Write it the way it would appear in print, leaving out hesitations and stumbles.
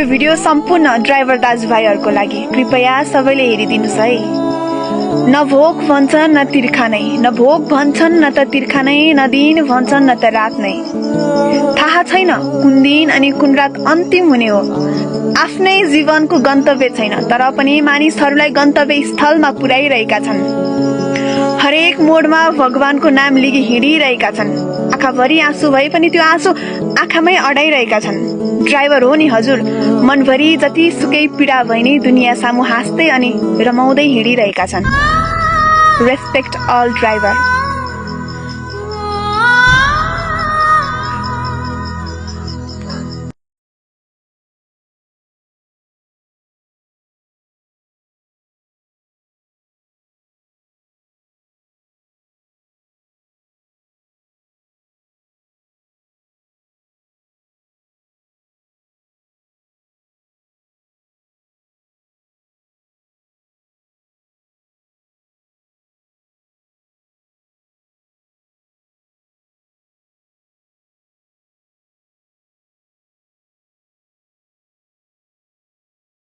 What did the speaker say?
Video सम्पूर्ण driver दाजुभाइहरूको लागि कृपया सबैले हेरिदिनुस् है। न भोक भन्छन् न तिर्खा नै, न भोक भन्छन् न त तिर्खा नै, न दिन भन्छन् न त रात नै। थाहा छैन कुन दिन अनि कुन रात अन्तिम हुने हो। आफ्नै जीवनको गन्तव्य छैन, तर पनि मानिसहरूलाई गन्तव्य स्थलमा पुर्याइरहेका छन्। हरेक मोडमा भगवानको नाम लिगी हिँडिरहेका छन्। आँखाभरि आँसु भए पनि त्यो आँसु आँखामै अडाइरहेका छन्। ड्राइभर हो नि हजुर, मनभरि जति सुकै पीडा भए नि दुनियाँ सामु हाँस्दै अनि रमाउँदै हिँडिरहेका छन्। Respect all driver.